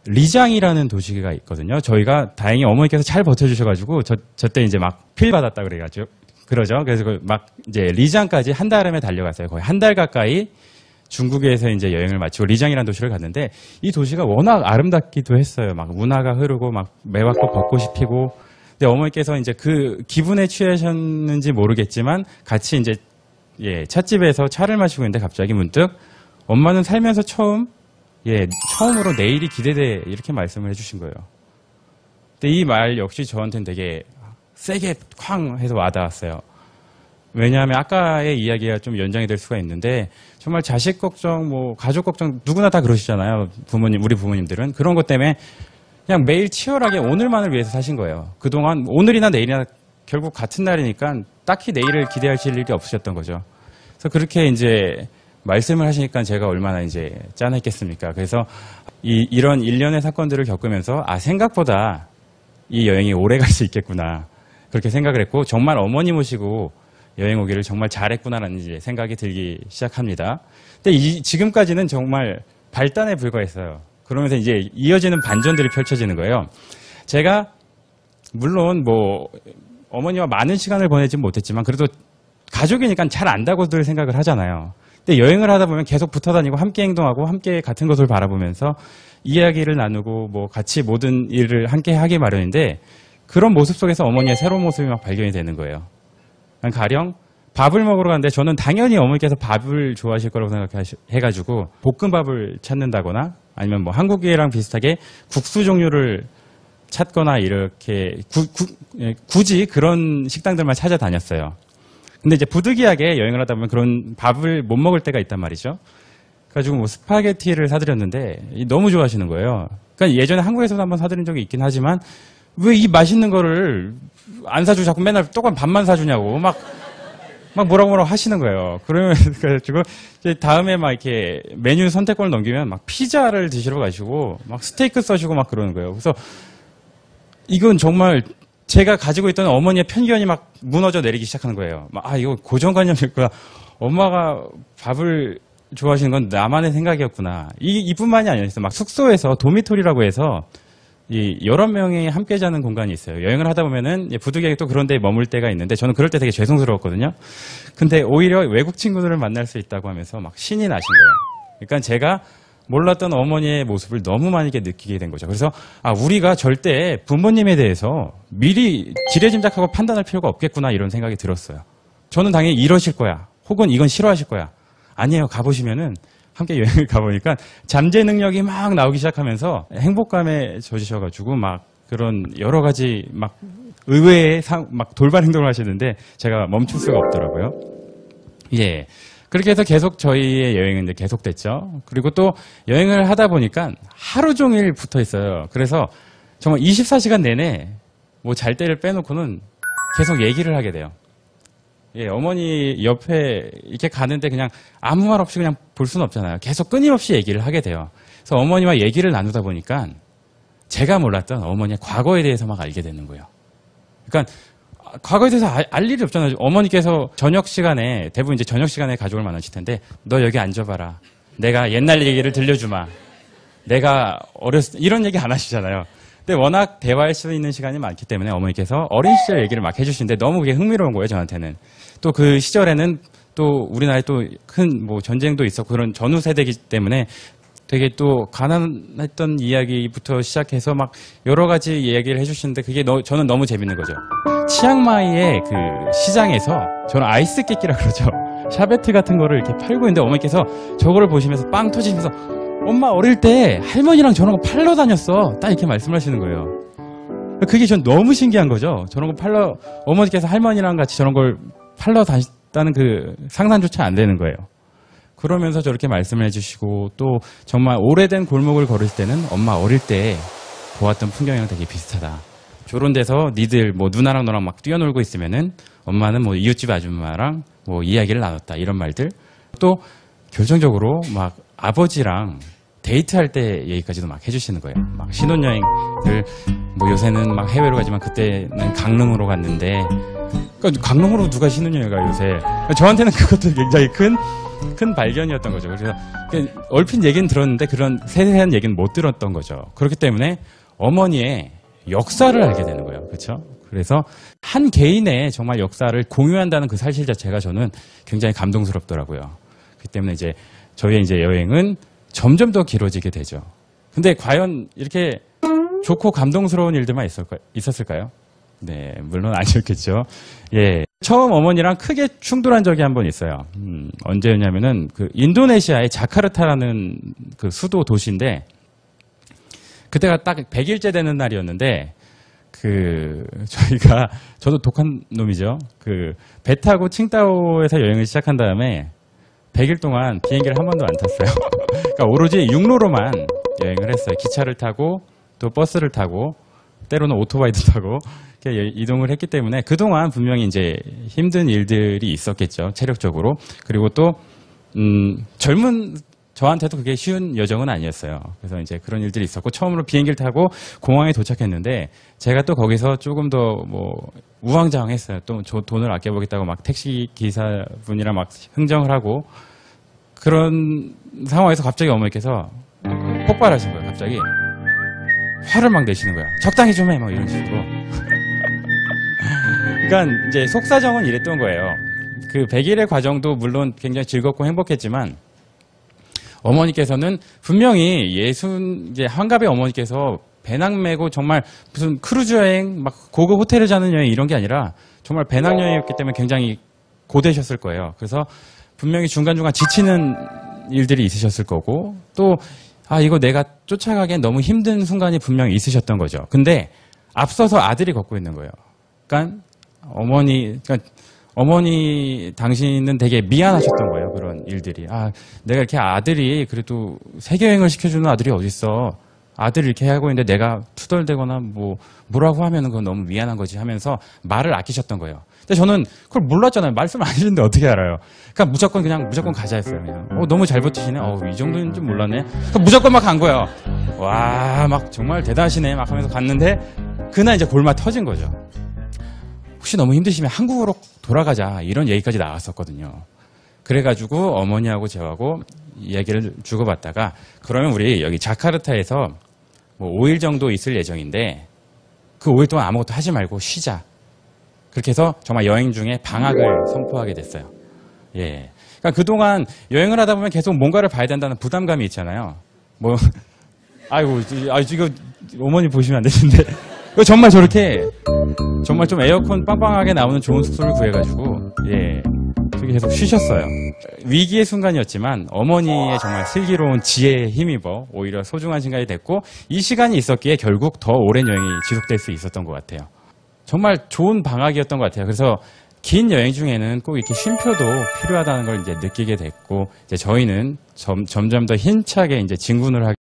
리장이라는 도시가 있거든요. 저희가 다행히 어머니께서 잘 버텨주셔가지고 저 때 이제 막 필 받았다 그래가지고 그러죠. 그래서 막 이제 리장까지 한 달음에 달려갔어요. 거의 한 달 가까이 중국에서 이제 여행을 마치고 리장이라는 도시를 갔는데 이 도시가 워낙 아름답기도 했어요. 막 운하가 흐르고 막 매화꽃 벚꽃이 피고. 근데 어머니께서 이제 그 기분에 취하셨는지 모르겠지만 같이 이제 찻집에서 차를 마시고 있는데 갑자기 문득 엄마는 살면서 처음으로 내일이 기대돼 이렇게 말씀을 해주신 거예요. 근데 이 말 역시 저한테는 되게 세게 쾅 해서 와닿았어요. 왜냐하면 아까의 이야기가 좀 연장이 될 수가 있는데 정말 자식 걱정, 뭐 가족 걱정 누구나 다 그러시잖아요. 우리 부모님들은 그런 것 때문에 그냥 매일 치열하게 오늘만을 위해서 사신 거예요. 그동안 오늘이나 내일이나 결국 같은 날이니까 딱히 내일을 기대하실 일이 없으셨던 거죠. 그래서 그렇게 이제 말씀을 하시니까 제가 얼마나 이제 짠했겠습니까. 그래서 이런 일련의 사건들을 겪으면서 생각보다 이 여행이 오래 갈 수 있겠구나. 그렇게 생각을 했고 정말 어머니 모시고 여행 오기를 정말 잘했구나라는 이제 생각이 들기 시작합니다. 근데 지금까지는 정말 발단에 불과했어요. 그러면서 이제 이어지는 반전들이 펼쳐지는 거예요. 제가 물론 뭐 어머니와 많은 시간을 보내진 못했지만 그래도 가족이니까 잘 안다고들 생각을 하잖아요. 근데 여행을 하다 보면 계속 붙어 다니고 함께 행동하고 함께 같은 것을 바라보면서 이야기를 나누고 뭐 같이 모든 일을 함께 하기 마련인데 그런 모습 속에서 어머니의 새로운 모습이 막 발견이 되는 거예요. 가령 밥을 먹으러 갔는데 저는 당연히 어머니께서 밥을 좋아하실 거라고 생각해가지고 볶음밥을 찾는다거나 아니면 뭐 한국이랑 비슷하게 국수 종류를 찾거나 이렇게 굳이 그런 식당들만 찾아다녔어요. 근데 이제 부득이하게 여행을 하다 보면 그런 밥을 못 먹을 때가 있단 말이죠. 그래가지고 뭐 스파게티를 사드렸는데 너무 좋아하시는 거예요. 그러니까 예전에 한국에서도 한번 사드린 적이 있긴 하지만 왜 이 맛있는 거를 안 사주고 자꾸 맨날 똑같은 밥만 사주냐고 막 뭐라고 하시는 거예요. 그래가지고 이제 다음에 막 이렇게 메뉴 선택권을 넘기면 막 피자를 드시러 가시고 막 스테이크 써시고 막 그러는 거예요. 그래서 이건 정말 제가 가지고 있던 어머니의 편견이 막 무너져 내리기 시작하는 거예요. 이거 고정관념이었구나. 엄마가 밥을 좋아하시는 건 나만의 생각이었구나. 이뿐만이 아니었어요. 막 숙소에서 도미토리라고 해서 여러 명이 함께 자는 공간이 있어요. 여행을 하다 보면은 부득이하게 또 그런 데에 머물 때가 있는데 저는 그럴 때 되게 죄송스러웠거든요. 근데 오히려 외국 친구들을 만날 수 있다고 하면서 막 신이 나신 거예요. 그러니까 제가 몰랐던 어머니의 모습을 너무 많이 느끼게 된 거죠. 그래서 우리가 절대 부모님에 대해서 미리 지레짐작하고 판단할 필요가 없겠구나 이런 생각이 들었어요. 저는 당연히 이러실 거야. 혹은 이건 싫어하실 거야. 아니에요. 가보시면은 함께 여행을 가보니까 잠재 능력이 막 나오기 시작하면서 행복감에 젖으셔가지고 막 그런 여러 가지 막 의외의 막 돌발 행동을 하시는데 제가 멈출 수가 없더라고요. 예. 그렇게 해서 계속 저희의 여행은 이제 계속됐죠. 그리고 또 여행을 하다 보니까 하루 종일 붙어 있어요. 그래서 정말 24시간 내내 뭐 잘 때를 빼놓고는 계속 얘기를 하게 돼요. 예, 어머니 옆에 이렇게 가는데 그냥 아무 말 없이 그냥 볼 수는 없잖아요. 계속 끊임없이 얘기를 하게 돼요. 그래서 어머니와 얘기를 나누다 보니까 제가 몰랐던 어머니의 과거에 대해서 막 알게 되는 거예요. 그러니까 과거에 대해서 알 일이 없잖아요. 어머니께서 저녁 시간에, 대부분 이제 저녁 시간에 가족을 만나실 텐데, 너 여기 앉아봐라. 내가 옛날 얘기를 들려주마. 내가 이런 얘기 안 하시잖아요. 근데 워낙 대화할 수 있는 시간이 많기 때문에 어머니께서 어린 시절 얘기를 막 해주시는데 너무 그게 흥미로운 거예요, 저한테는. 또 그 시절에는 또 우리나라에 또 큰 뭐 전쟁도 있었고 그런 전후 세대이기 때문에 되게 또 가난했던 이야기부터 시작해서 막 여러 가지 이야기를 해주시는데 그게 저는 너무 재밌는 거죠. 치앙마이의 그 시장에서 저는 아이스 깨끼라 그러죠. 샤베트 같은 거를 이렇게 팔고 있는데 어머니께서 저거를 보시면서 빵 터지면서 엄마 어릴 때 할머니랑 저런 거 팔러 다녔어. 딱 이렇게 말씀하시는 거예요. 그게 전 너무 신기한 거죠. 저런 거 어머니께서 할머니랑 같이 저런 걸 팔러 다녔다는 그 상상조차 안 되는 거예요. 그러면서 저렇게 말씀을 해주시고 또 정말 오래된 골목을 걸으실 때는 엄마 어릴 때 보았던 풍경이랑 되게 비슷하다. 저런 데서 니들 뭐 누나랑 너랑 막 뛰어놀고 있으면은 엄마는 뭐 이웃집 아줌마랑 뭐 이야기를 나눴다. 이런 말들. 또 결정적으로 막 아버지랑 데이트할 때 얘기까지도 막 해주시는 거예요. 막 신혼여행을 뭐 요새는 막 해외로 가지만 그때는 강릉으로 갔는데 그러니까 강릉으로 누가 신혼여행 가요 요새. 저한테는 그것도 굉장히 큰 큰 발견이었던 거죠. 그래서 얼핏 얘기는 들었는데 그런 세세한 얘기는 못 들었던 거죠. 그렇기 때문에 어머니의 역사를 알게 되는 거예요. 그렇죠? 그래서 한 개인의 정말 역사를 공유한다는 그 사실 자체가 저는 굉장히 감동스럽더라고요. 그렇기 때문에 이제 저희의 이제 여행은 점점 더 길어지게 되죠. 근데 과연 이렇게 좋고 감동스러운 일들만 있었을까요? 네, 물론 아니었겠죠. 예. 처음 어머니랑 크게 충돌한 적이 한 번 있어요. 언제였냐면은 그 인도네시아의 자카르타라는 그 수도 도시인데 그때가 딱 100일째 되는 날이었는데 저도 독한 놈이죠. 배 타고 칭다오에서 여행을 시작한 다음에 100일 동안 비행기를 한 번도 안 탔어요. 그러니까 오로지 육로로만 여행을 했어요. 기차를 타고 또 버스를 타고 때로는 오토바이도 타고 이렇게 이동을 했기 때문에 그동안 분명히 이제 힘든 일들이 있었겠죠. 체력적으로. 그리고 또 젊은 저한테도 그게 쉬운 여정은 아니었어요. 그래서 이제 그런 일들이 있었고 처음으로 비행기를 타고 공항에 도착했는데 제가 또 거기서 조금 더 우왕좌왕했어요. 또 돈을 아껴보겠다고 막 택시 기사분이랑 막 흥정을 하고 그런 상황에서 갑자기 어머니께서 폭발하신 거예요. 갑자기 화를 막 내시는 거야. 적당히 좀 해, 막 이런 식으로. 그러니까 이제 속사정은 이랬던 거예요. 그 100일의 과정도 물론 굉장히 즐겁고 행복했지만 어머니께서는 분명히 이제 환갑의 어머니께서 배낭 메고 정말 무슨 크루즈 여행, 막 고급 호텔을 자는 여행 이런 게 아니라 정말 배낭여행이었기 때문에 굉장히 고되셨을 거예요. 그래서 분명히 중간중간 지치는 일들이 있으셨을 거고 또 이거 내가 쫓아가기엔 너무 힘든 순간이 분명히 있으셨던 거죠. 근데 앞서서 아들이 걷고 있는 거예요. 그러니까 어머니 당신은 되게 미안하셨던 거예요. 그런 일들이. 내가 이렇게 아들이 그래도 세계여행을 시켜주는 아들이 어딨어. 아들이 이렇게 하고 있는데 내가 투덜대거나 뭐라고 하면은 그건 너무 미안한 거지 하면서 말을 아끼셨던 거예요. 근데 저는 그걸 몰랐잖아요. 말씀 안 해주는데 어떻게 알아요? 그러니까 무조건 가자 했어요. 그냥. 너무 잘 버티시네. 이 정도는 좀 몰랐네. 무조건 막 간 거예요. 와, 막 정말 대단하시네. 막 하면서 갔는데 그날 이제 골마 터진 거죠. 혹시 너무 힘드시면 한국으로 돌아가자 이런 얘기까지 나왔었거든요. 그래가지고 어머니하고 저하고 얘기를 주고받다가 그러면 우리 여기 자카르타에서 5일 정도 있을 예정인데 그 5일 동안 아무것도 하지 말고 쉬자. 그렇게 해서 정말 여행 중에 방학을 선포하게 됐어요. 예. 그러니까 그동안 여행을 하다 보면 계속 뭔가를 봐야 된다는 부담감이 있잖아요. 이거 어머니 보시면 안 되는데 정말 저렇게 정말 좀 에어컨 빵빵하게 나오는 좋은 숙소를 구해가지고 저기 계속 쉬셨어요. 위기의 순간이었지만 어머니의 정말 슬기로운 지혜에 힘입어 오히려 소중한 시간이 됐고 이 시간이 있었기에 결국 더 오랜 여행이 지속될 수 있었던 것 같아요. 정말 좋은 방학이었던 것 같아요. 그래서 긴 여행 중에는 꼭 이렇게 쉼표도 필요하다는 걸 이제 느끼게 됐고 이제 저희는 점점 더 힘차게 이제 진군을 하게